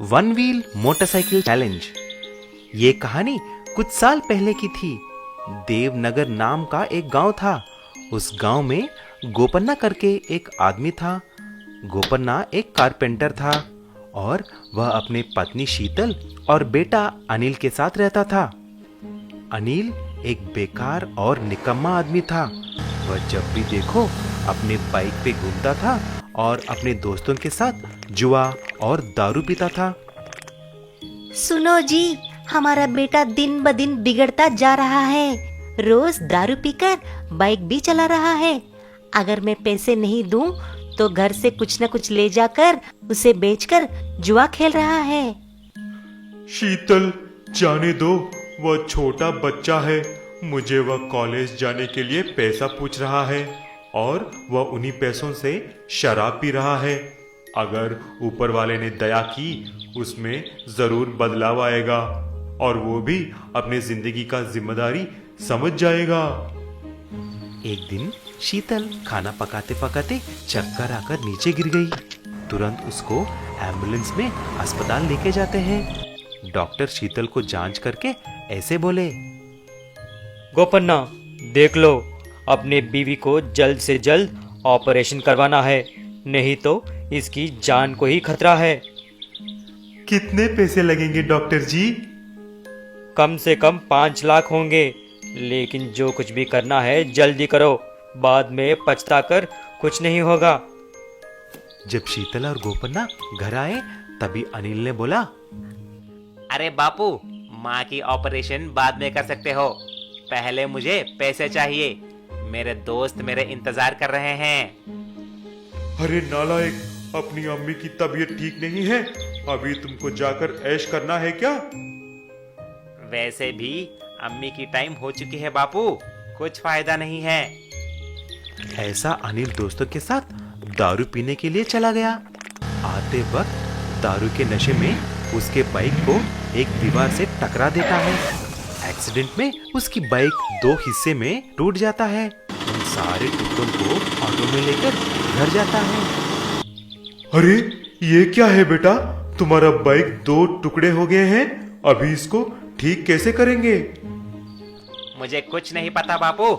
One wheel motorcycle challenge. ये कहानी कुछ साल पहले की थी। देवनगर नाम का एक गांव था। उस गांव में गोपन्ना करके एक आदमी था। गोपन्ना एक कारपेंटर था और वह अपने पत्नी शीतल और बेटा अनिल के साथ रहता था। अनिल एक बेकार और निकम्मा आदमी था। वह जब भी देखो अपने बाइक पे घूमता था और अपने दोस्तों के साथ जुआ और दारू पीता था। सुनो जी, हमारा बेटा दिन ब दिन बिगड़ता जा रहा है। रोज दारू पीकर बाइक भी चला रहा है। अगर मैं पैसे नहीं दूं तो घर से कुछ न कुछ ले जाकर उसे बेचकर जुआ खेल रहा है। शीतल, जाने दो, वह छोटा बच्चा है। मुझे वह कॉलेज जाने के लिए पैसा पूछ रहा है और वह उन्हीं पैसों से शराब पी रहा है। अगर ऊपर वाले ने दया की, उसमें जरूर बदलाव आएगा और वो भी अपनी जिंदगी का जिम्मेदारी समझ जाएगा। एक दिन शीतल खाना पकाते पकाते चक्कर आकर नीचे गिर गई। तुरंत उसको एम्बुलेंस में अस्पताल लेके जाते हैं। डॉक्टर शीतल को जांच करके ऐसे बोले, गोपन्ना, देख लो, अपने बीवी को जल्द से जल्द ऑपरेशन करवाना है, नहीं तो इसकी जान को ही खतरा है। कितने पैसे लगेंगे डॉक्टर जी? कम से कम 5 लाख होंगे, लेकिन जो कुछ भी करना है जल्दी करो, बाद में पछताकर कुछ नहीं होगा। जब शीतल और गोपन्ना घर आए तभी अनिल ने बोला, अरे बापू, माँ की ऑपरेशन बाद में कर सकते हो, पहले मुझे पैसे चाहिए। मेरे दोस्त मेरे इंतजार कर रहे हैं। अरे नालायक, अपनी अम्मी की तबीयत ठीक नहीं है, अभी तुमको जाकर ऐश करना है क्या? वैसे भी अम्मी की टाइम हो चुकी है बापू, कुछ फायदा नहीं है। ऐसा अनिल दोस्तों के साथ दारू पीने के लिए चला गया। आते वक्त दारू के नशे में उसके बाइक को एक दीवार से टकरा देता है। एक्सीडेंट में उसकी बाइक 2 हिस्से में टूट जाता है। उन सारे टुकड़ों को ऑटो में लेकर घर जाता है। अरे ये क्या है बेटा, तुम्हारा बाइक 2 टुकड़े हो गए हैं, अभी इसको ठीक कैसे करेंगे? मुझे कुछ नहीं पता बापू,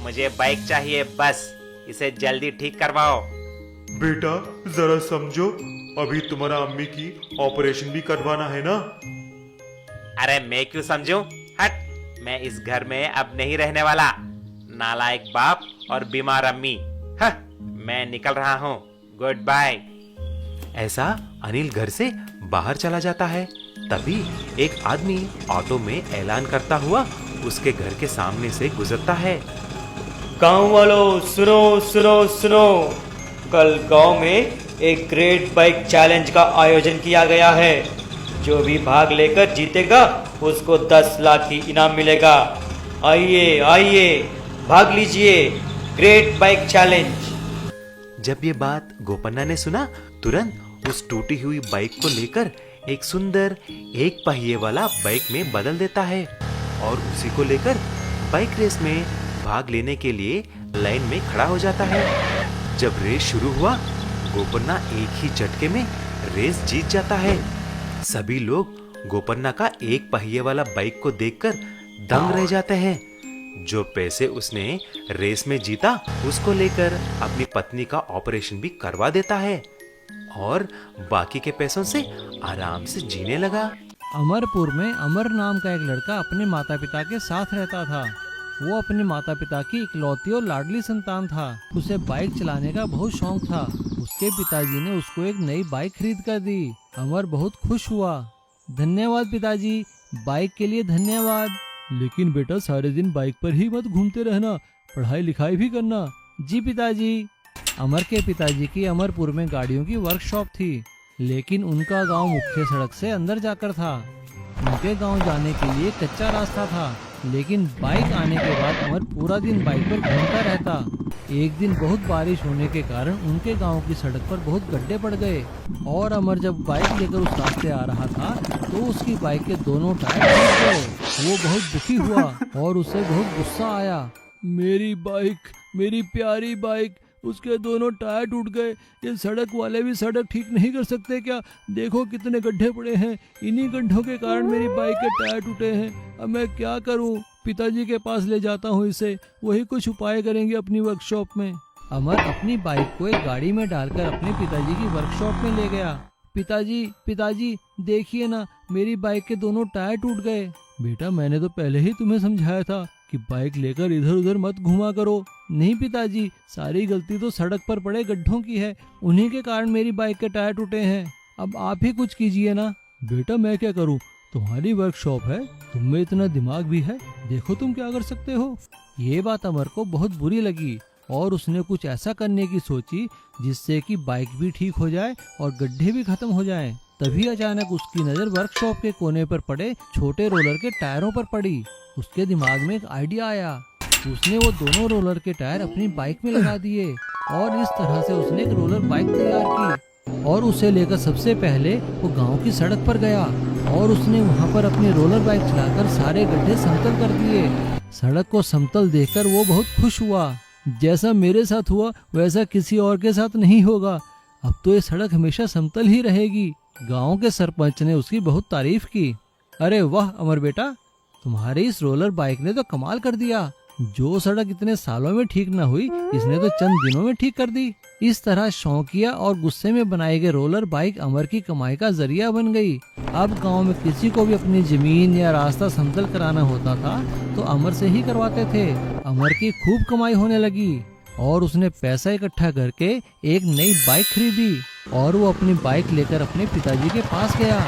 मुझे बाइक चाहिए बस, इसे जल्दी ठीक करवाओ। बेटा जरा समझो, अभी तुम्हारा अम्मी की ऑपरेशन भी करवाना है ना। अरे मैं क्यों समझूं? हट, मैं इस घर में अब नहीं रहने वाला। नालायक बाप और बीमार अम्मी। मैं निकल रहा हूँ, गुड बाय। ऐसा अनिल घर से बाहर चला जाता है। तभी एक आदमी ऑटो में ऐलान करता हुआ उसके घर के सामने से गुजरता है। गांव वालों, सुनो सुनो सुनो, कल गांव में एक ग्रेट बाइक चैलेंज का आयोजन किया गया है। जो भी भाग लेकर जीतेगा उसको 10 लाख की इनाम मिलेगा। आइए आइए, भाग लीजिए, ग्रेट बाइक चैलेंज। जब ये बात गोपन्ना ने सुना, तुरंत उस टूटी हुई बाइक को लेकर एक सुंदर एक पहिए वाला बाइक में बदल देता है और उसी को लेकर बाइक रेस में भाग लेने के लिए लाइन में खड़ा हो जाता है। जब रेस शुरू हुआ, गोपन्ना एक ही झटके में रेस जीत जाता है। सभी लोग गोपन्ना का एक पहिए वाला बाइक को देखकर दंग रह जाते हैं। जो पैसे उसने रेस में जीता उसको लेकर अपनी पत्नी का ऑपरेशन भी करवा देता है और बाकी के पैसों से आराम से जीने लगा। अमरपुर में अमर नाम का एक लड़का अपने माता पिता के साथ रहता था। वो अपने माता पिता की इकलौती और लाडली संतान था। उसे बाइक चलाने का बहुत शौक था। उसके पिताजी ने उसको एक नई बाइक खरीद कर दी। अमर बहुत खुश हुआ। धन्यवाद पिताजी, बाइक के लिए धन्यवाद। लेकिन बेटा सारे दिन बाइक पर ही मत घूमते रहना, पढ़ाई लिखाई भी करना। जी पिताजी। अमर के पिताजी की अमरपुर में गाड़ियों की वर्कशॉप थी, लेकिन उनका गांव मुख्य सड़क से अंदर जाकर था। उनके गांव जाने के लिए कच्चा रास्ता था, लेकिन बाइक आने के बाद अमर पूरा दिन बाइक पर घूमता रहता। एक दिन बहुत बारिश होने के कारण उनके गांव की सड़क पर बहुत गड्ढे पड़ गए और अमर जब बाइक लेकर उस रास्ते आ रहा था तो उसकी बाइक के दोनों टायर टूट गए। वो बहुत दुखी हुआ और उसे बहुत गुस्सा आया। मेरी बाइक, मेरी प्यारी बाइक, उसके दोनों टायर टूट गए। ये सड़क वाले भी सड़क ठीक नहीं कर सकते क्या? देखो कितने गड्ढे पड़े हैं। इन्हीं गड्ढों के कारण मेरी बाइक के टायर टूटे हैं। अब मैं क्या करूं? पिताजी के पास ले जाता हूं इसे, वही कुछ उपाय करेंगे अपनी वर्कशॉप में। अमर अपनी बाइक को एक गाड़ी में डालकर अपने पिताजी की वर्कशॉप में ले गया। पिताजी पिताजी देखिए ना, मेरी बाइक के दोनों टायर टूट गए। बेटा मैंने तो पहले ही तुम्हें समझाया था कि बाइक लेकर इधर उधर मत घुमा करो। नहीं पिताजी, सारी गलती तो सड़क पर पड़े गड्ढों की है, उन्हीं के कारण मेरी बाइक के टायर टूटे हैं। अब आप ही कुछ कीजिए ना। बेटा मैं क्या करूं, तुम्हारी वर्कशॉप है, तुम में इतना दिमाग भी है, देखो तुम क्या कर सकते हो। ये बात अमर को बहुत बुरी लगी और उसने कुछ ऐसा करने की सोची जिससे कि बाइक भी ठीक हो जाए और गड्ढे भी खत्म हो जाएं। तभी अचानक उसकी नजर वर्कशॉप के कोने पर पड़े छोटे रोलर के टायरों पर पड़ी। उसके दिमाग में एक आइडिया आया। उसने वो दोनों रोलर के टायर अपनी बाइक में लगा दिए और इस तरह से उसने एक रोलर बाइक तैयार की और उसे लेकर सबसे पहले वो गांव की सड़क पर गया और उसने वहां पर अपनी रोलर बाइक चलाकर सारे गड्ढे समतल कर दिए। सड़क को समतल देखकर वो बहुत खुश हुआ। जैसा मेरे साथ हुआ वैसा किसी और के साथ नहीं होगा। अब तो ये सड़क हमेशा समतल ही रहेगी। गांव के सरपंच ने उसकी बहुत तारीफ की। अरे वाह अमर बेटा, तुम्हारी इस रोलर बाइक ने तो कमाल कर दिया। जो सड़क इतने सालों में ठीक न हुई, इसने तो चंद दिनों में ठीक कर दी। इस तरह शौकिया और गुस्से में बनाई गई रोलर बाइक अमर की कमाई का जरिया बन गई। अब गांव में किसी को भी अपनी जमीन या रास्ता समतल कराना होता था तो अमर से ही करवाते थे। अमर की खूब कमाई होने लगी और उसने पैसा इकट्ठा करके एक नई बाइक खरीदी और वो अपनी बाइक लेकर अपने पिताजी के पास गया।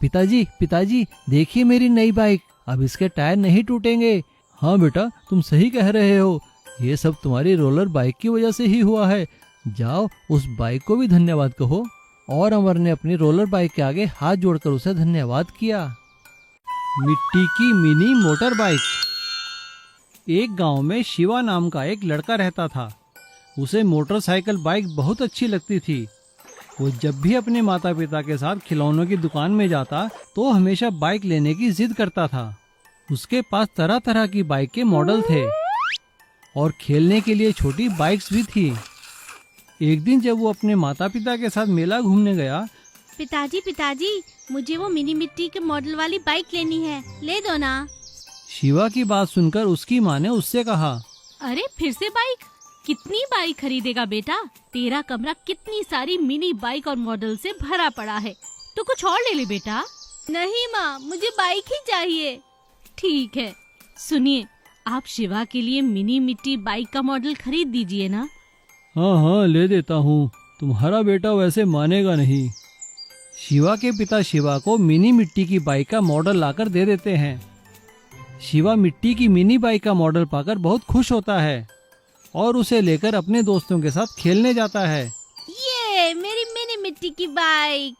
पिताजी पिताजी देखिए मेरी नई बाइक, अब इसके टायर नहीं टूटेंगे। हाँ बेटा तुम सही कह रहे हो, ये सब तुम्हारी रोलर बाइक की वजह से ही हुआ है। जाओ उस बाइक को भी धन्यवाद कहो। और अमर ने अपनी रोलर बाइक के आगे हाथ जोड़कर उसे धन्यवाद किया। मिट्टी की मिनी मोटर बाइक। एक गांव में शिवा नाम का एक लड़का रहता था। उसे मोटरसाइकिल बाइक बहुत अच्छी लगती थी। वो जब भी अपने माता पिता के साथ खिलौनों की दुकान में जाता तो हमेशा बाइक लेने की जिद करता था। उसके पास तरह तरह की बाइक के मॉडल थे और खेलने के लिए छोटी बाइक्स भी थी। एक दिन जब वो अपने माता पिता के साथ मेला घूमने गया। पिताजी पिताजी मुझे वो मिनी मिट्टी के मॉडल वाली बाइक लेनी है, ले दो ना। शिवा की बात सुनकर उसकी माँ ने उससे कहा, अरे फिर से बाइक? कितनी बाइक खरीदेगा बेटा? तेरा कमरा कितनी सारी मिनी बाइक और मॉडल से भरा पड़ा है, तो कुछ और ले ले बेटा। नहीं माँ, मुझे बाइक ही चाहिए। ठीक है, सुनिए, आप शिवा के लिए मिनी मिट्टी बाइक का मॉडल खरीद दीजिए ना। हाँ हाँ ले देता हूँ, तुम्हारा बेटा वैसे मानेगा नहीं। शिवा के पिता शिवा को मिनी मिट्टी की बाइक का मॉडल लाकर दे देते हैं। शिवा मिट्टी की मिनी बाइक का मॉडल पाकर बहुत खुश होता है और उसे लेकर अपने दोस्तों के साथ खेलने जाता है। ये मेरी मिनी मिट्टी की बाइक।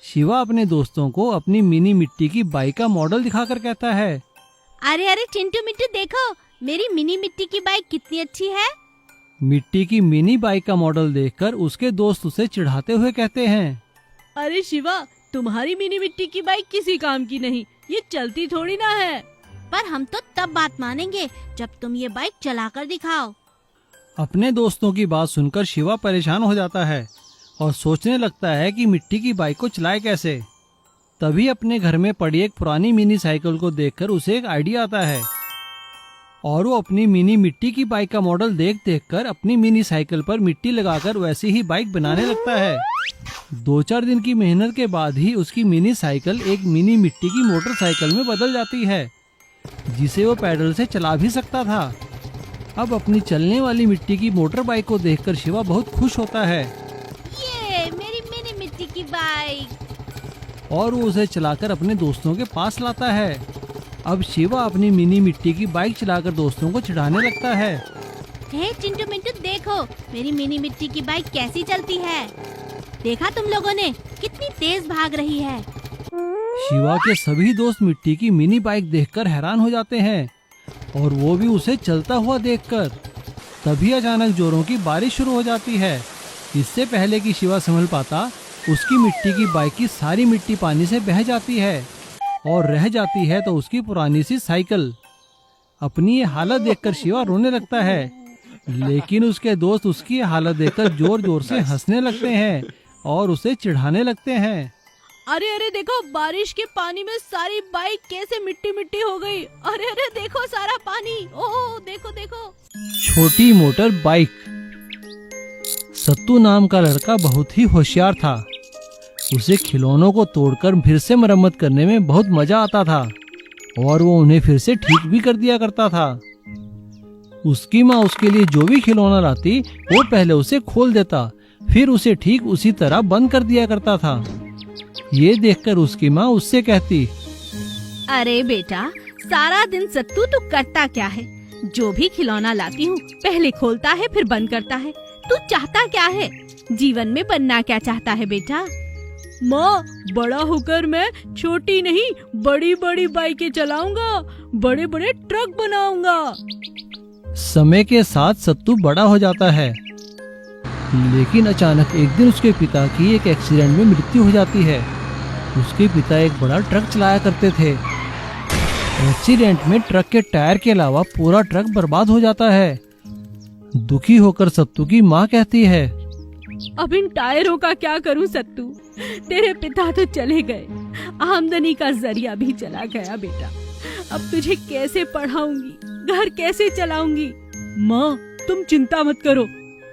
शिवा अपने दोस्तों को अपनी मिनी मिट्टी की बाइक का मॉडल दिखाकर कहता है, अरे अरे चिंटू मिट्टू देखो, मेरी मिनी मिट्टी की बाइक कितनी अच्छी है। मिट्टी की मिनी बाइक का मॉडल देखकर उसके दोस्त उसे चिढ़ाते हुए कहते हैं, अरे शिवा, तुम्हारी मिनी मिट्टी की बाइक किसी काम की नहीं, ये चलती थोड़ी ना है। पर हम तो तब बात मानेंगे जब तुम ये बाइक चलाकर दिखाओ। अपने दोस्तों की बात सुनकर शिवा परेशान हो जाता है और सोचने लगता है कि मिट्टी की बाइक को चलाए कैसे। तभी अपने घर में पड़ी एक पुरानी मिनी साइकिल को देखकर उसे एक आइडिया आता है और वो अपनी मिनी मिट्टी की बाइक का मॉडल देखकर अपनी मिनी साइकिल पर मिट्टी लगाकर वैसी ही बाइक बनाने लगता है। 2-4 दिन की मेहनत के बाद ही उसकी मिनी साइकिल एक मिनी मिट्टी की मोटरसाइकिल में बदल जाती है, जिसे वो पैडल से चला भी सकता था। अब अपनी चलने वाली मिट्टी की मोटर बाइक को देखकर शिवा बहुत खुश होता है। ये मेरी मिनी मिट्टी की बाइक। और वो उसे चलाकर अपने दोस्तों के पास लाता है। अब शिवा अपनी मिनी मिट्टी की बाइक चलाकर दोस्तों को चिढ़ाने लगता है। हे चिंटू मिंटू देखो, मेरी मिनी मिट्टी की बाइक कैसी चलती है। देखा तुम लोगों ने, कितनी तेज भाग रही है। शिवा के सभी दोस्त मिट्टी की मिनी बाइक देखकर हैरान हो जाते हैं और वो भी उसे चलता हुआ देखकर। तभी अचानक जोरों की बारिश शुरू हो जाती है। इससे पहले कि शिवा संभल पाता, उसकी मिट्टी की बाइक की सारी मिट्टी पानी से बह जाती है और रह जाती है तो उसकी पुरानी सी साइकिल। अपनी ये हालत देखकर शिवा रोने लगता है लेकिन उसके दोस्त उसकी हालत देखकर जोर जोर से हंसने लगते हैं और उसे चिढ़ाने लगते हैं। अरे अरे देखो, बारिश के पानी में सारी बाइक कैसे मिट्टी मिट्टी हो गई। अरे अरे देखो सारा पानी, ओह देखो देखो। छोटी मोटर बाइक। सत्तू नाम का लड़का बहुत ही होशियार था। उसे खिलौनों को तोड़कर फिर से मरम्मत करने में बहुत मजा आता था और वो उन्हें फिर से ठीक भी कर दिया करता था। उसकी माँ उसके लिए जो भी खिलौना लाती वो पहले उसे खोल देता, फिर उसे ठीक उसी तरह बंद कर दिया करता था। ये देखकर उसकी माँ उससे कहती, अरे बेटा, सारा दिन सत्तू तू करता क्या है? जो भी खिलौना लाती हूँ पहले खोलता है फिर बंद करता है। तू चाहता क्या है? जीवन में बनना क्या चाहता है बेटा? माँ, बड़ा होकर मैं छोटी नहीं बड़ी बड़ी बाइकें चलाऊंगा, बड़े बड़े ट्रक बनाऊंगा। समय के साथ सत्तू बड़ा हो जाता है, लेकिन अचानक एक दिन उसके पिता की एक एक्सीडेंट में मृत्यु हो जाती है। उसके पिता एक बड़ा ट्रक चलाया करते थे। एक्सीडेंट में ट्रक के टायर के अलावा पूरा ट्रक बर्बाद हो जाता है। दुखी होकर सत्तू की माँ कहती है, अब इन टायरों का क्या करूं सत्तू? तेरे पिता तो चले गए, आमदनी का जरिया भी चला गया बेटा। अब तुझे कैसे पढ़ाऊंगी, घर कैसे चलाऊंगी? माँ, तुम चिंता मत करो,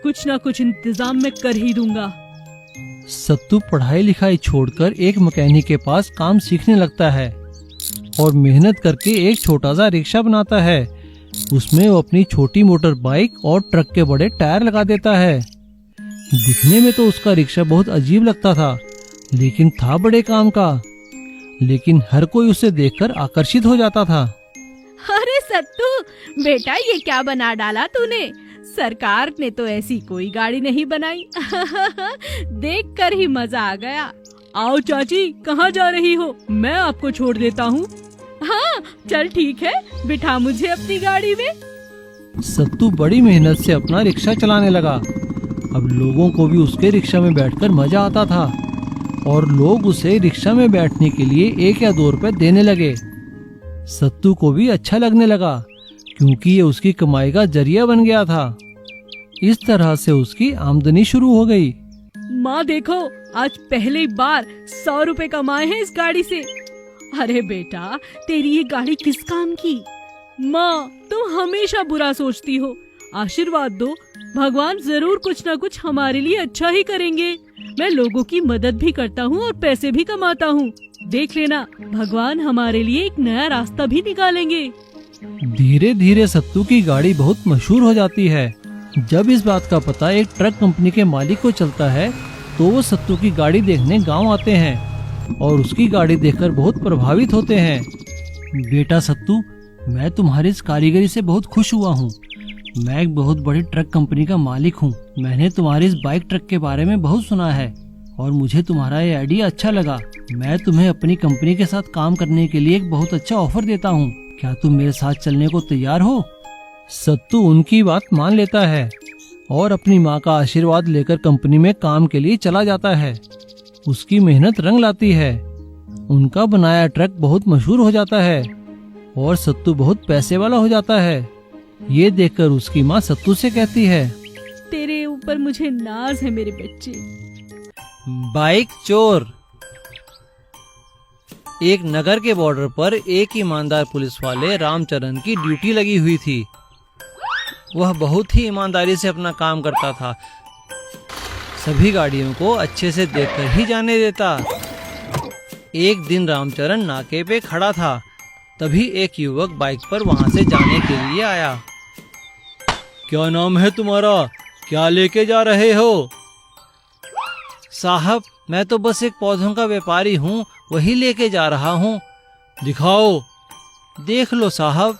कुछ ना कुछ इंतजाम मैं कर ही दूंगा। सत्तू पढ़ाई लिखाई छोड़कर एक मैकेनिक के पास काम सीखने लगता है और मेहनत करके एक छोटा सा रिक्शा बनाता है। उसमें वो अपनी छोटी मोटर बाइक और ट्रक के बड़े टायर लगा देता है। दिखने में तो उसका रिक्शा बहुत अजीब लगता था, लेकिन था बड़े काम का। लेकिन हर कोई उसे देखकर आकर्षित हो जाता था। अरे सत्तू बेटा, ये क्या बना डाला तूने? सरकार ने तो ऐसी कोई गाड़ी नहीं बनाई। देखकर ही मजा आ गया। आओ चाची, कहाँ जा रही हो? मैं आपको छोड़ देता हूँ। हाँ चल ठीक है, बिठा मुझे अपनी गाड़ी में। सत्तू बड़ी मेहनत से अपना रिक्शा चलाने लगा। अब लोगों को भी उसके रिक्शा में बैठकर मजा आता था और लोग उसे रिक्शा में बैठने के लिए 1 या 2 रुपए देने लगे। सत्तू को भी अच्छा लगने लगा क्योंकि ये उसकी कमाई का जरिया बन गया था। इस तरह से उसकी आमदनी शुरू हो गई। माँ देखो, आज पहली बार 100 रुपए कमाए हैं इस गाड़ी से। अरे बेटा, तेरी ये गाड़ी किस काम की? माँ, तुम हमेशा बुरा सोचती हो। आशीर्वाद दो, भगवान जरूर कुछ न कुछ हमारे लिए अच्छा ही करेंगे। मैं लोगों की मदद भी करता हूँ और पैसे भी कमाता हूँ। देख लेना, भगवान हमारे लिए एक नया रास्ता भी निकालेंगे। धीरे धीरे सत्तू की गाड़ी बहुत मशहूर हो जाती है। जब इस बात का पता एक ट्रक कंपनी के मालिक को चलता है तो वो सत्तू की गाड़ी देखने गांव आते हैं और उसकी गाड़ी देखकर बहुत प्रभावित होते हैं। बेटा सत्तू, मैं तुम्हारी इस कारीगरी से बहुत खुश हुआ हूँ। मैं एक बहुत बड़ी ट्रक कंपनी का मालिक हूँ। मैंने तुम्हारी इस बाइक ट्रक के बारे में बहुत सुना है और मुझे तुम्हारा ये आइडिया अच्छा लगा। मैं तुम्हें अपनी कंपनी के साथ काम करने के लिए एक बहुत अच्छा ऑफर देता हूँ। क्या तुम मेरे साथ चलने को तैयार हो? सत्तू उनकी बात मान लेता है और अपनी माँ का आशीर्वाद लेकर कंपनी में काम के लिए चला जाता है। उसकी मेहनत रंग लाती है। उनका बनाया ट्रक बहुत मशहूर हो जाता है और सत्तू बहुत पैसे वाला हो जाता है। ये देखकर उसकी माँ सत्तू से कहती है, तेरे ऊपर मुझे नाज है मेरे बच्चे। बाइक चोर। एक नगर के बॉर्डर पर एक ईमानदार पुलिस वाले रामचरण की ड्यूटी लगी हुई थी। वह बहुत ही ईमानदारी से अपना काम करता था। सभी गाड़ियों को अच्छे से देखकर ही जाने देता। एक दिन रामचरण नाके पे खड़ा था, तभी एक युवक बाइक पर वहां से जाने के लिए आया। क्या नाम है तुम्हारा? क्या लेके जा रहे हो? साहब, मैं तो बस एक पौधों का व्यापारी हूँ, वही लेके जा रहा हूँ। दिखाओ। देख लो साहब।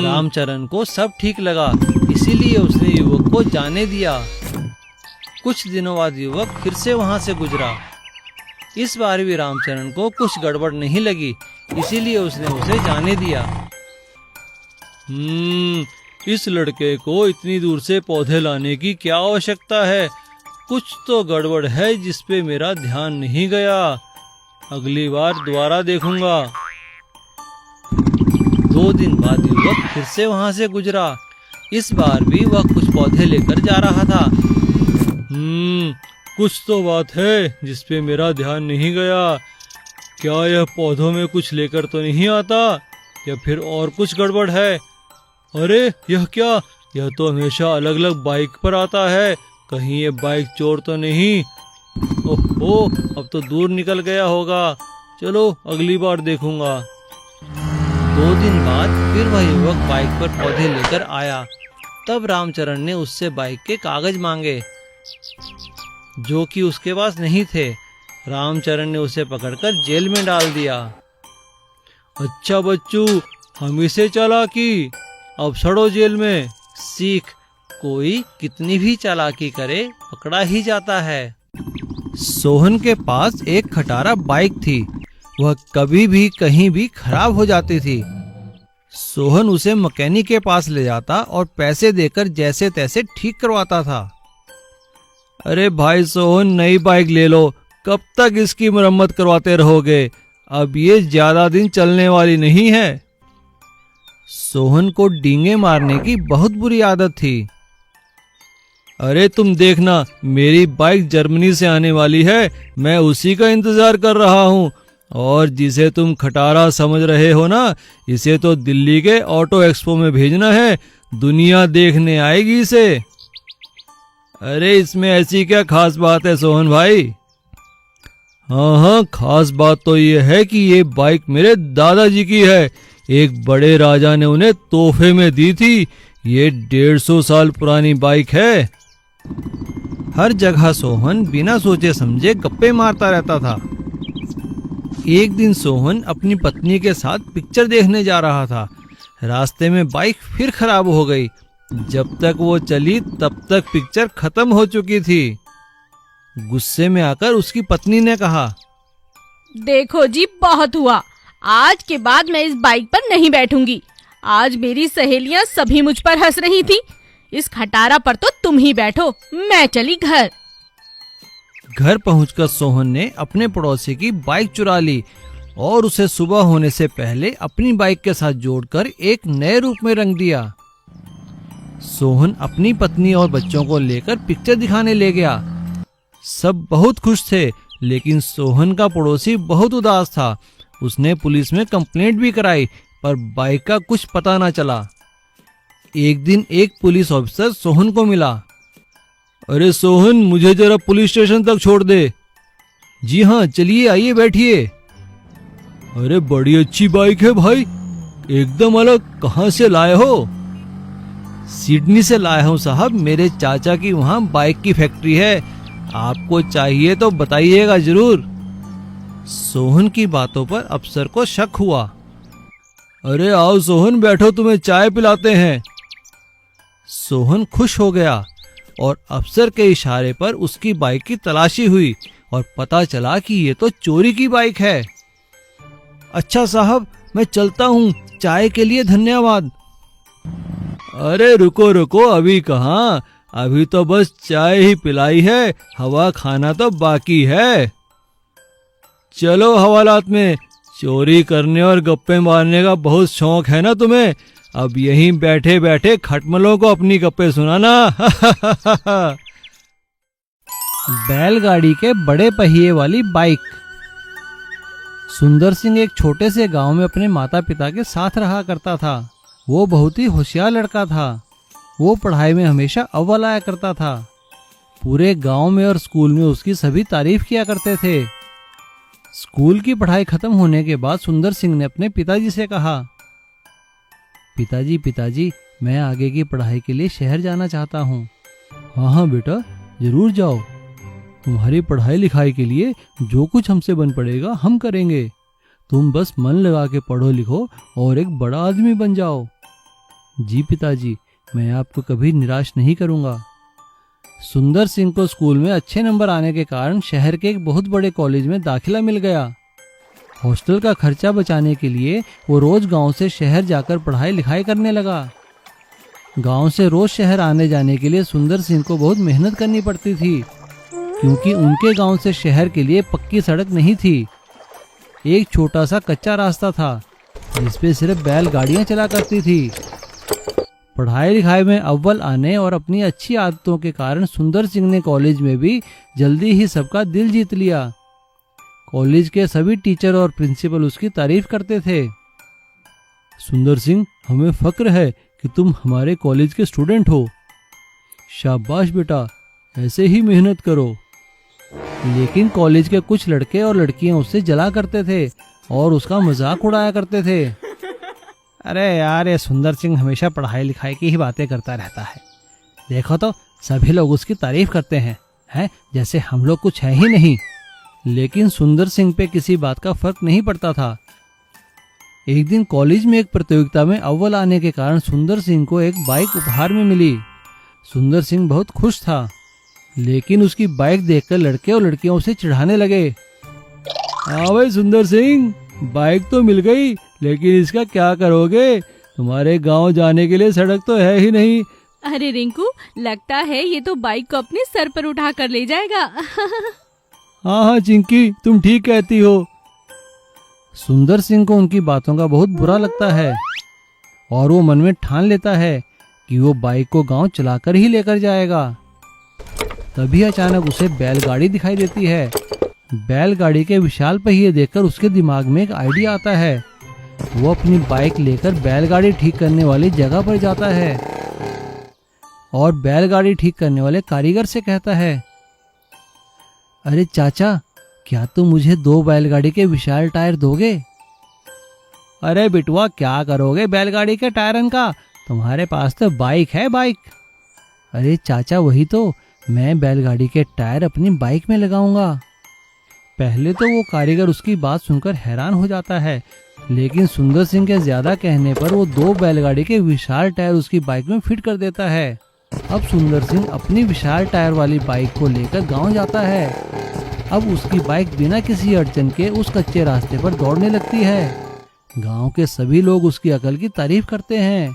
रामचरण को सब ठीक लगा, इसीलिए उसने युवक को जाने दिया। कुछ दिनों बाद युवक फिर से वहां से गुजरा। इस बार भी रामचरण को कुछ गड़बड़ नहीं लगी, इसीलिए उसने उसे जाने दिया। इस लड़के को इतनी दूर से पौधे लाने की क्या आवश्यकता है? कुछ तो गड़बड़ है जिसपे मेरा ध्यान नहीं गया। अगली बार दोबारा देखूंगा। 2 दिन बाद युवक फिर से वहां से गुजरा। इस बार भी वह कुछ पौधे लेकर जा रहा था। कुछ तो बात है जिस पे मेरा ध्यान नहीं गया। क्या यह पौधों में कुछ लेकर तो नहीं आता, या फिर और कुछ गड़बड़ है? अरे यह क्या, यह तो हमेशा अलग अलग बाइक पर आता है। कहीं ये बाइक चोर तो नहीं? ओहो, अब तो दूर निकल गया होगा। चलो अगली बार देखूंगा। 2 दिन बाद फिर वह युवक बाइक पर पौधे लेकर आया। तब रामचरण ने उससे बाइक के कागज मांगे, जो कि उसके पास नहीं थे। रामचरण ने उसे पकड़कर जेल में डाल दिया। अच्छा बच्चू, हम इसे चालाकी, अब सड़ो जेल में। सीख, कोई कितनी भी चालाकी करे पकड़ा ही जाता है। सोहन के पास एक खटारा बाइक थी। वह कभी भी कहीं भी खराब हो जाती थी। सोहन उसे मैकेनिक के पास ले जाता और पैसे देकर जैसे तैसे ठीक करवाता था। अरे भाई सोहन, नई बाइक ले लो, कब तक इसकी मरम्मत करवाते रहोगे? अब ये ज्यादा दिन चलने वाली नहीं है। सोहन को डींगे मारने की बहुत बुरी आदत थी। अरे तुम देखना, मेरी बाइक जर्मनी से आने वाली है, मैं उसी का इंतजार कर रहा हूँ। और जिसे तुम खटारा समझ रहे हो ना, इसे तो दिल्ली के ऑटो एक्सपो में भेजना है, दुनिया देखने आएगी इसे। अरे इसमें ऐसी क्या खास बात है सोहन भाई? हाँ, खास बात तो ये है कि ये बाइक मेरे दादाजी की है। एक बड़े राजा ने उन्हें तोहफे में दी थी। ये 150 साल पुरानी बाइक है। हर जगह सोहन बिना सोचे समझे गप्पे मारता रहता था। एक दिन सोहन अपनी पत्नी के साथ पिक्चर देखने जा रहा था। रास्ते में बाइक फिर खराब हो गई। जब तक वो चली तब तक पिक्चर खत्म हो चुकी थी। गुस्से में आकर उसकी पत्नी ने कहा, देखो जी, बहुत हुआ। आज के बाद मैं इस बाइक पर नहीं बैठूंगी। आज मेरी सहेलियां सभी मुझ पर हंस रही थी। इस खटारा पर तो तुम ही बैठो, मैं चली घर। घर पहुंचकर सोहन ने अपने पड़ोसी की बाइक चुरा ली और उसे सुबह होने से पहले अपनी बाइक के साथ जोड़कर एक नए रूप में रंग दिया। सोहन अपनी पत्नी और बच्चों को लेकर पिक्चर दिखाने ले गया। सब बहुत खुश थे, लेकिन सोहन का पड़ोसी बहुत उदास था। उसने पुलिस में कंप्लेंट भी कराई, पर बाइक का कुछ पता न चला। एक दिन एक पुलिस ऑफिसर सोहन को मिला। अरे सोहन, मुझे जरा पुलिस स्टेशन तक छोड़ दे। जी हाँ, चलिए आइए बैठिए। अरे बड़ी अच्छी बाइक है भाई, एकदम अलग। कहाँ से लाए हो? सिडनी से लाया हूँ साहब, मेरे चाचा की वहाँ बाइक की फैक्ट्री है। आपको चाहिए तो बताइएगा जरूर। सोहन की बातों पर अफसर को शक हुआ। अरे आओ सोहन, बैठो, तुम्हें चाय पिलाते हैं। सोहन खुश हो गया और अफसर के इशारे पर उसकी बाइक की तलाशी हुई और पता चला कि ये तो चोरी की बाइक है। अच्छा साहब, मैं चलता हूँ, चाय के लिए धन्यवाद। अरे रुको रुको, अभी कहाँ, अभी तो बस चाय ही पिलाई है, हवा खाना तो बाकी है। चलो हवालात में। चोरी करने और गप्पे मारने का बहुत शौक है ना तुम्हें? अब यहीं बैठे बैठे खटमलों को अपनी गप्पे सुनाना। बैलगाड़ी के बड़े पहिए वाली बाइक। सुंदर सिंह एक छोटे से गांव में अपने माता पिता के साथ रहा करता था। वो बहुत ही होशियार लड़का था। वो पढ़ाई में हमेशा अव्वल आया करता था। पूरे गांव में और स्कूल में उसकी सभी तारीफ किया करते थे। स्कूल की पढ़ाई खत्म होने के बाद सुंदर सिंह ने अपने पिताजी से कहा, पिताजी, मैं आगे की पढ़ाई के लिए शहर जाना चाहता हूँ। हाँ बेटा, जरूर जाओ। तुम्हारी पढ़ाई लिखाई के लिए जो कुछ हमसे बन पड़ेगा हम करेंगे। तुम बस मन लगा के पढ़ो लिखो और एक बड़ा आदमी बन जाओ। जी पिताजी, मैं आपको कभी निराश नहीं करूँगा। सुंदर सिंह को स्कूल में अच्छे नंबर आने के कारण शहर के एक बहुत बड़े कॉलेज में दाखिला मिल गया। हॉस्टल का खर्चा बचाने के लिए वो रोज गांव से शहर जाकर पढ़ाई लिखाई करने लगा। गांव से रोज शहर आने जाने के लिए सुंदर सिंह को बहुत मेहनत करनी पड़ती थी, क्योंकि उनके गांव से शहर के लिए पक्की सड़क नहीं थी। एक छोटा सा कच्चा रास्ता था जिस पे सिर्फ बैलगाड़ियां चला करती थी। पढ़ाई लिखाई में अव्वल आने और अपनी अच्छी आदतों के कारण सुंदर सिंह ने कॉलेज में भी जल्दी ही सबका दिल जीत लिया। कॉलेज के सभी टीचर और प्रिंसिपल उसकी तारीफ करते थे। सुंदर सिंह, हमें फक्र है कि तुम हमारे कॉलेज के स्टूडेंट हो। शाबाश बेटा, ऐसे ही मेहनत करो। लेकिन कॉलेज के कुछ लड़के और लड़कियां उससे जला करते थे और उसका मजाक उड़ाया करते थे। अरे यार, ये सुंदर सिंह हमेशा पढ़ाई लिखाई की ही बातें करता रहता है। देखो तो सभी लोग उसकी तारीफ करते हैं जैसे हम लोग कुछ है ही नहीं। लेकिन सुंदर सिंह पे किसी बात का फर्क नहीं पड़ता था। एक दिन कॉलेज में एक प्रतियोगिता में अव्वल आने के कारण सुंदर सिंह को एक बाइक उपहार में मिली। सुंदर सिंह बहुत खुश था, लेकिन उसकी बाइक देखकर लड़के और लड़कियां उसे चिढ़ाने लगे। हाँ भाई सुंदर सिंह, बाइक तो मिल गई, लेकिन इसका क्या करोगे? तुम्हारे गांव जाने के लिए सड़क तो है ही नहीं। अरे रिंकू, लगता है ये तो बाइक को अपने सर पर उठा कर ले जाएगा। हाँ चिंकी, तुम ठीक कहती हो। सुंदर सिंह को उनकी बातों का बहुत बुरा लगता है और वो मन में ठान लेता है कि वो बाइक को गांव चलाकर ही लेकर जाएगा। तभी अचानक उसे बैलगाड़ी दिखाई देती है। बैलगाड़ी के विशाल पहिए देखकर उसके दिमाग में एक आइडिया आता है। वो अपनी बाइक लेकर बैलगाड़ी ठीक करने वाली जगह पर जाता है और बैलगाड़ी ठीक करने वाले कारीगर से कहता है, अरे चाचा, क्या तुम मुझे 2 बैलगाड़ी के विशाल टायर दोगे? अरे बिटुआ, क्या करोगे बैलगाड़ी के टायरन का? तुम्हारे पास तो बाइक है, बाइक। अरे चाचा, वही तो, मैं बैलगाड़ी के टायर अपनी बाइक में लगाऊंगा। पहले तो वो कारीगर उसकी बात सुनकर हैरान हो जाता है, लेकिन सुंदर सिंह के ज्यादा कहने पर वो 2 बैलगाड़ी के विशाल टायर उसकी बाइक में फिट कर देता है। अब सुंदर सिंह अपनी विशाल टायर वाली बाइक को लेकर गांव जाता है। अब उसकी बाइक बिना किसी अड़चन के उस कच्चे रास्ते पर दौड़ने लगती है। गांव के सभी लोग उसकी अकल की तारीफ करते हैं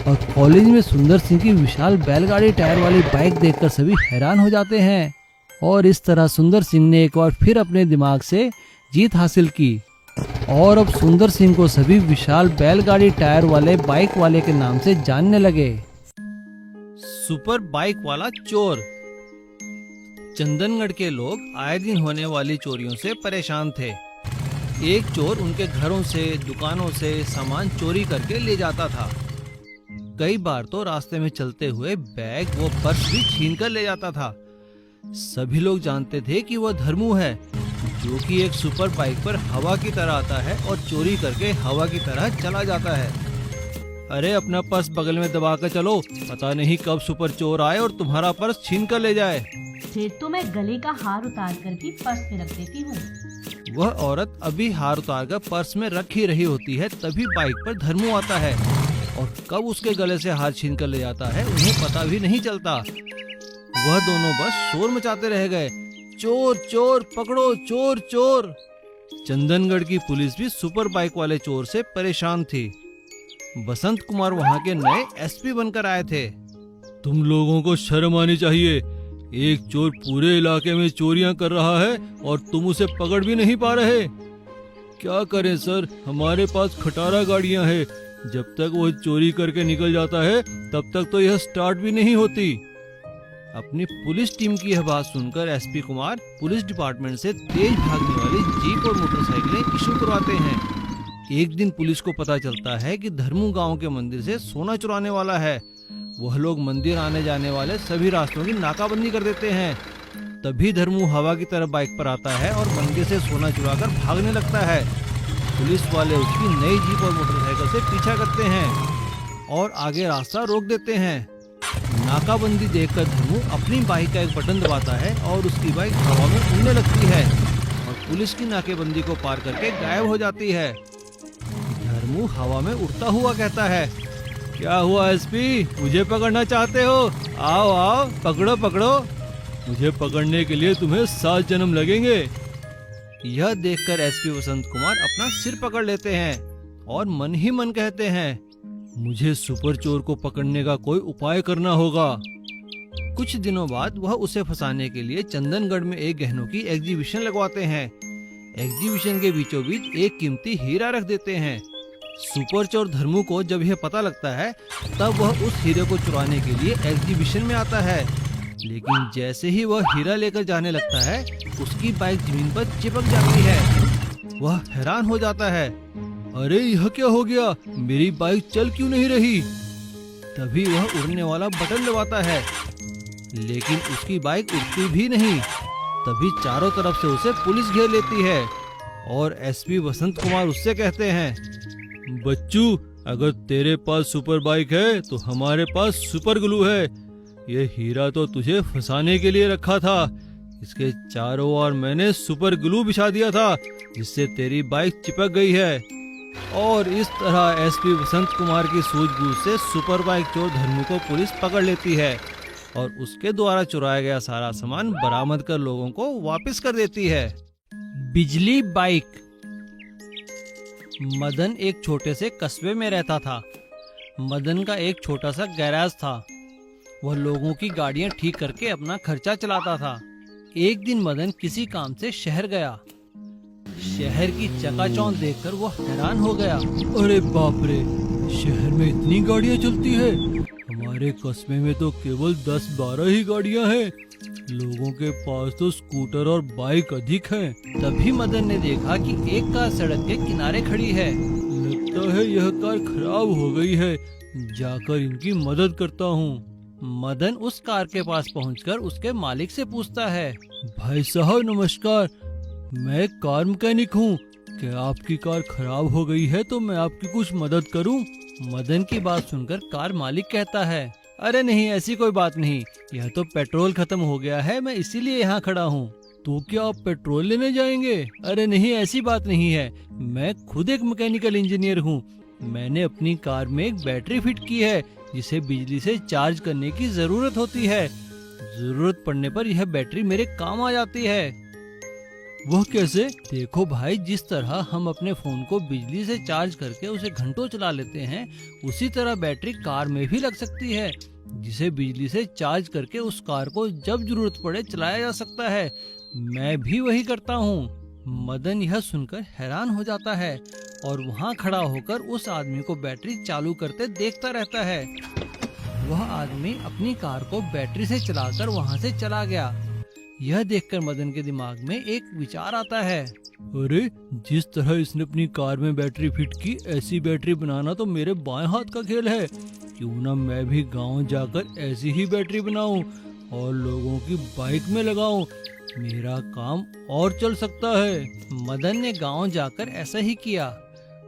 और कॉलेज में सुंदर सिंह की विशाल बैलगाड़ी टायर वाली बाइक देखकर सभी हैरान हो जाते हैं। और इस तरह सुंदर सिंह ने एक बार फिर अपने दिमाग से जीत हासिल की और अब सुंदर सिंह को सभी विशाल बैलगाड़ी टायर वाले बाइक वाले के नाम से जानने लगे। सुपर बाइक वाला चोर। चंदनगढ़ के लोग आए दिन होने वाली चोरियों से परेशान थे। एक चोर उनके घरों से, दुकानों से सामान चोरी करके ले जाता था। कई बार तो रास्ते में चलते हुए बैग व पर्स भी छीन कर ले जाता था। सभी लोग जानते थे कि वह धर्मू है, जो कि एक सुपर बाइक पर हवा की तरह आता है और चोरी करके हवा की तरह चला जाता है। अरे अपना पर्स बगल में दबा कर चलो, पता नहीं कब सुपर चोर आए और तुम्हारा पर्स छीन कर ले जाए। फिर तो मैं गले का हार उतार कर भी पर्स में रख देती हूँ। वह औरत अभी हार उतार कर पर्स में रख ही रही होती है, तभी बाइक पर धर्मू आता है और कब उसके गले से हार छीन कर ले जाता है उन्हें पता भी नहीं चलता। वह दोनों बस शोर मचाते रह गए, चोर चोर पकड़ो, चोर चोर। चंदनगढ़ की पुलिस भी सुपर बाइक वाले चोर से परेशान थी। बसंत कुमार वहाँ के नए एसपी बनकर आए थे। तुम लोगों को शर्म आनी चाहिए, एक चोर पूरे इलाके में चोरियां कर रहा है और तुम उसे पकड़ भी नहीं पा रहे। क्या करें सर, हमारे पास खटारा गाड़ियां हैं, जब तक वो चोरी करके निकल जाता है तब तक तो यह स्टार्ट भी नहीं होती। अपनी पुलिस टीम की यह बात सुनकर एसपी कुमार पुलिस डिपार्टमेंट से तेज भागने वाली जीप और मोटरसाइकिलें इशू करवाते हैं। एक दिन पुलिस को पता चलता है कि धर्मू गांव के मंदिर से सोना चुराने वाला है। वह लोग मंदिर आने जाने वाले सभी रास्तों की नाकाबंदी कर देते हैं। तभी धर्मू हवा की तरफ बाइक पर आता है और मंदिर से सोना चुराकर भागने लगता है। पुलिस वाले उसकी नई जीप और मोटरसाइकिल से पीछा करते हैं और आगे रास्ता रोक देते हैं। नाकाबंदी देखकर धर्मू अपनी बाइक का एक बटन दबाता है और उसकी बाइक हवा में उड़ने लगती है और पुलिस की नाकेबंदी को पार करके गायब हो जाती है। धर्मू हवा में उड़ता हुआ कहता है, क्या हुआ एसपी, मुझे पकड़ना चाहते हो? आओ आओ, पकड़ो पकड़ो, मुझे पकड़ने के लिए तुम्हें 7 जन्म लगेंगे। यह देखकर एसपी वसंत कुमार अपना सिर पकड़ लेते हैं और मन ही मन कहते हैं, मुझे सुपर चोर को पकड़ने का कोई उपाय करना होगा। कुछ दिनों बाद वह उसे फंसाने के लिए चंदनगढ़ में एक गहनों की एग्जीबिशन लगवाते हैं। एग्जीबिशन के बीचों बीच एक कीमती हीरा रख देते हैं। सुपर चोर धर्मू को जब यह पता लगता है तब वह उस हीरे को चुराने के लिए एग्जीबिशन में आता है। लेकिन जैसे ही वह हीरा लेकर जाने लगता है उसकी बाइक जमीन पर चिपक जाती है। वह हैरान हो जाता है, अरे यह क्या हो गया, मेरी बाइक चल क्यों नहीं रही। तभी वह उड़ने वाला बटन दबाता है लेकिन उसकी बाइक उड़ती भी नहीं। तभी चारों तरफ से उसे पुलिस घेर लेती है और एसपी वसंत कुमार उससे कहते हैं, बच्चू अगर तेरे पास सुपर बाइक है तो हमारे पास सुपर ग्लू है। यह हीरा तो तुझे फंसाने के लिए रखा था, इसके चारों ओर मैंने सुपर ग्लू बिछा दिया था जिससे तेरी बाइक चिपक गई है। और इस तरह एसपी वसंत कुमार की सूझबूझ से सुपर बाइक चोर धर्मू को पुलिस पकड़ लेती है और उसके द्वारा चुराया गया सारा सामान बरामद कर लोगों को वापस कर देती है। बिजली बाइक। मदन एक छोटे से कस्बे में रहता था। मदन का एक छोटा सा गैराज था। वह लोगों की गाड़ियां ठीक करके अपना खर्चा चलाता था। एक दिन मदन किसी काम से शहर गया। शहर की चकाचौंध देखकर वो हैरान हो गया। अरे बाप रे, शहर में इतनी गाड़ियां चलती है, हमारे कस्बे में तो केवल 10-12 ही गाड़ियां हैं। लोगों के पास तो स्कूटर और बाइक अधिक हैं। तभी मदन ने देखा कि एक कार सड़क के किनारे खड़ी है। लगता है यह कार खराब हो गई है, जाकर इनकी मदद करता हूँ। मदन उस कार के पास पहुंचकर उसके मालिक से पूछता है, भाई साहब नमस्कार, मैं एक कार मैकेनिक हूँ, क्या आपकी कार खराब हो गई है तो मैं आपकी कुछ मदद करूँ। मदन की बात सुनकर कार मालिक कहता है, अरे नहीं ऐसी कोई बात नहीं, यह तो पेट्रोल खत्म हो गया है, मैं इसीलिए यहाँ खड़ा हूँ। तो क्या आप पेट्रोल लेने जाएंगे? अरे नहीं ऐसी बात नहीं है, मैं खुद एक मैकेनिकल इंजीनियर हूँ। मैंने अपनी कार में एक बैटरी फिट की है जिसे बिजली से चार्ज करने की जरूरत होती है। जरूरत पड़ने पर यह बैटरी मेरे काम आ जाती है। वह कैसे? देखो भाई, जिस तरह हम अपने फोन को बिजली से चार्ज करके उसे घंटों चला लेते हैं, उसी तरह बैटरी कार में भी लग सकती है जिसे बिजली से चार्ज करके उस कार को जब जरूरत पड़े चलाया जा सकता है। मैं भी वही करता हूँ। मदन यह सुनकर हैरान हो जाता है और वहाँ खड़ा होकर उस आदमी को बैटरी चालू करते देखता रहता है। वह आदमी अपनी कार को बैटरी से चलाकर वहाँ से चला गया। यह देखकर मदन के दिमाग में एक विचार आता है, अरे जिस तरह इसने अपनी कार में बैटरी फिट की, ऐसी बैटरी बनाना तो मेरे बाएं हाथ का खेल है। क्यों ना मैं भी गांव जाकर ऐसी ही बैटरी बनाऊं और लोगों की बाइक में लगाऊं, मेरा काम और चल सकता है। मदन ने गांव जाकर ऐसा ही किया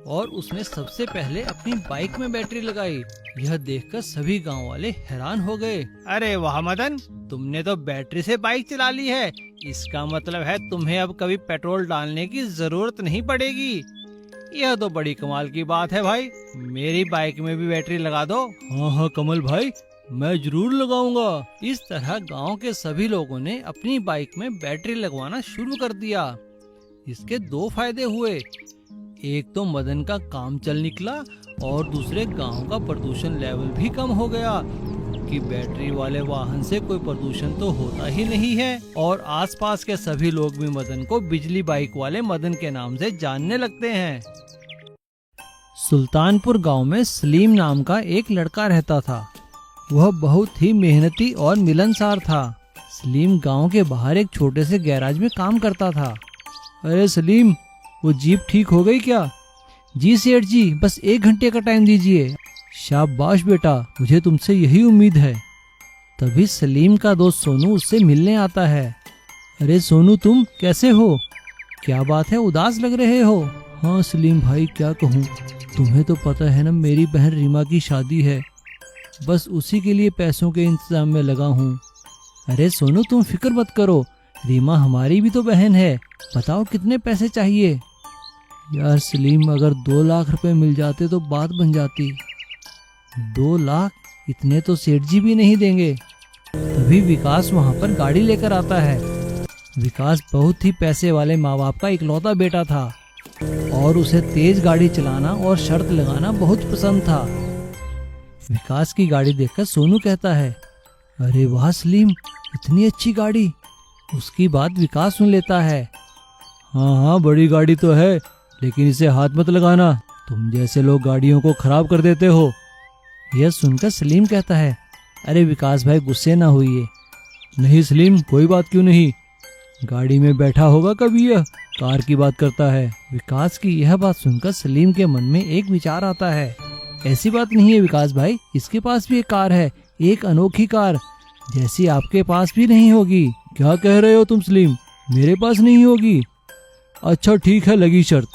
और उसने सबसे पहले अपनी बाइक में बैटरी लगाई। यह देखकर सभी गांव वाले हैरान हो गए। अरे वाह मदन, तुमने तो बैटरी से बाइक चला ली है, इसका मतलब है तुम्हें अब कभी पेट्रोल डालने की जरूरत नहीं पड़ेगी। यह तो बड़ी कमाल की बात है भाई, मेरी बाइक में भी बैटरी लगा दो। हाँ हाँ कमल भाई, मैं जरूर लगाऊंगा। इस तरह गांव के सभी लोगों ने अपनी बाइक में बैटरी लगवाना शुरू कर दिया। इसके दो फायदे हुए, एक तो मदन का काम चल निकला और दूसरे गांव का प्रदूषण लेवल भी कम हो गया कि बैटरी वाले वाहन से कोई प्रदूषण तो होता ही नहीं है। और आसपास के सभी लोग भी मदन को बिजली बाइक वाले मदन के नाम से जानने लगते हैं। सुल्तानपुर गांव में सलीम नाम का एक लड़का रहता था। वह बहुत ही मेहनती और मिलनसार था। सलीम गांव के बाहर एक छोटे से गैराज में काम करता था। अरे सलीम, वो जीप ठीक हो गई क्या? जी सेठ जी, बस 1 घंटे का टाइम दीजिए। शाबाश बेटा, मुझे तुमसे यही उम्मीद है। तभी सलीम का दोस्त सोनू उससे मिलने आता है। अरे सोनू, तुम कैसे हो? क्या बात है, उदास लग रहे हो? हाँ सलीम भाई, क्या कहूँ, तुम्हें तो पता है ना, मेरी बहन रीमा की शादी है, बस उसी के लिए पैसों के इंतजाम में लगा हूँ। अरे सोनू, तुम फिक्र मत करो, रीमा हमारी भी तो बहन है, बताओ कितने पैसे चाहिए? यार सलीम, अगर 2 लाख रुपए मिल जाते तो बात बन जाती। 2 लाख? इतने तो सेठ जी भी नहीं देंगे। तभी विकास वहाँ पर गाड़ी लेकर आता है। विकास बहुत ही पैसे वाले माँ बाप का इकलौता बेटा था और उसे तेज गाड़ी चलाना और शर्त लगाना बहुत पसंद था। विकास की गाड़ी देखकर सोनू कहता है, अरे वाह सलीम, इतनी अच्छी गाड़ी। उसकी बात विकास सुन लेता है। हाँ हाँ, बड़ी गाड़ी तो है, लेकिन इसे हाथ मत लगाना, तुम जैसे लोग गाड़ियों को खराब कर देते हो। यह सुनकर सलीम कहता है, अरे विकास भाई गुस्से ना होइए। नहीं सलीम, कोई बात क्यों नहीं, गाड़ी में बैठा होगा कभी, यह कार की बात करता है। विकास की यह बात सुनकर सलीम के मन में एक विचार आता है, ऐसी बात नहीं है विकास भाई, इसके पास भी एक कार है, एक अनोखी कार, जैसी आपके पास भी नहीं होगी। क्या कह रहे हो तुम सलीम, मेरे पास नहीं होगी? अच्छा ठीक है, लगी शर्त।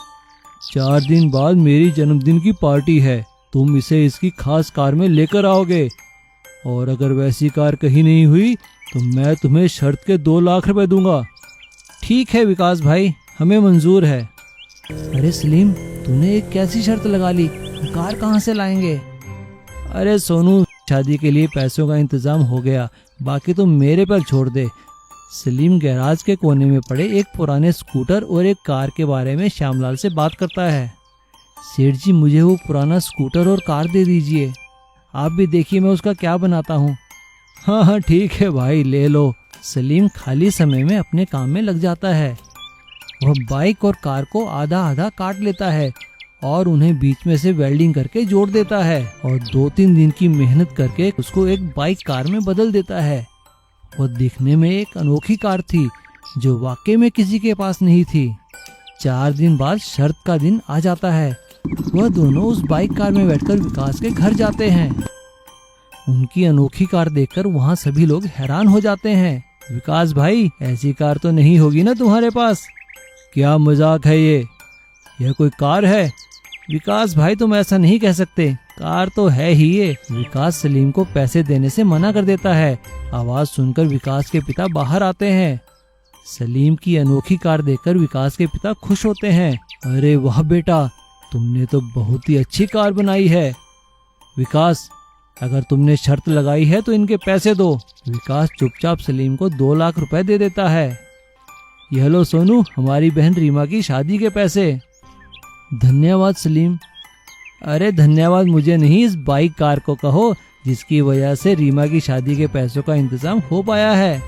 4 दिन बाद मेरी जन्मदिन की पार्टी है, तुम इसे इसकी खास कार में लेकर आओगे, और अगर वैसी कार कहीं नहीं हुई तो मैं तुम्हें शर्त के 2 लाख रुपए दूंगा। ठीक है विकास भाई, हमें मंजूर है। अरे सलीम, तूने एक कैसी शर्त लगा ली, कार कहाँ से लाएंगे? अरे सोनू, शादी के लिए पैसों का इंतजाम हो गया, बाकी तुम मेरे पर छोड़ दे। सलीम गैराज के कोने में पड़े एक पुराने स्कूटर और एक कार के बारे में श्यामलाल से बात करता है। सेठ जी, मुझे वो पुराना स्कूटर और कार दे दीजिए, आप भी देखिए मैं उसका क्या बनाता हूँ। हाँ हाँ ठीक है भाई, ले लो। सलीम खाली समय में अपने काम में लग जाता है। वह बाइक और कार को आधा आधा काट लेता है और उन्हें बीच में से वेल्डिंग करके जोड़ देता है, और 2-3 दिन की मेहनत करके उसको एक बाइक कार में बदल देता है। वह दिखने में एक अनोखी कार थी जो वाकई में किसी के पास नहीं थी। 4 दिन बाद शर्त का दिन आ जाता है। वह दोनों उस बाइक कार में बैठकर विकास के घर जाते हैं। उनकी अनोखी कार देखकर वहाँ सभी लोग हैरान हो जाते हैं। विकास भाई, ऐसी कार तो नहीं होगी ना तुम्हारे पास? क्या मजाक है ये, यह कोई कार है? विकास भाई, तुम ऐसा नहीं कह सकते, कार तो है ही ये। विकास सलीम को पैसे देने से मना कर देता है। आवाज सुनकर विकास के पिता बाहर आते हैं। सलीम की अनोखी कार देखकर विकास के पिता खुश होते हैं। अरे वाह बेटा, तुमने तो बहुत ही अच्छी कार बनाई है। विकास, अगर तुमने शर्त लगाई है तो इनके पैसे दो। विकास चुपचाप सलीम को 2 लाख रुपए दे देता है। यह लो सोनू, हमारी बहन रीमा की शादी के पैसे। धन्यवाद सलीम। अरे धन्यवाद मुझे नहीं, इस बाइक कार को कहो जिसकी वजह से रीमा की शादी के पैसों का इंतजाम हो पाया है।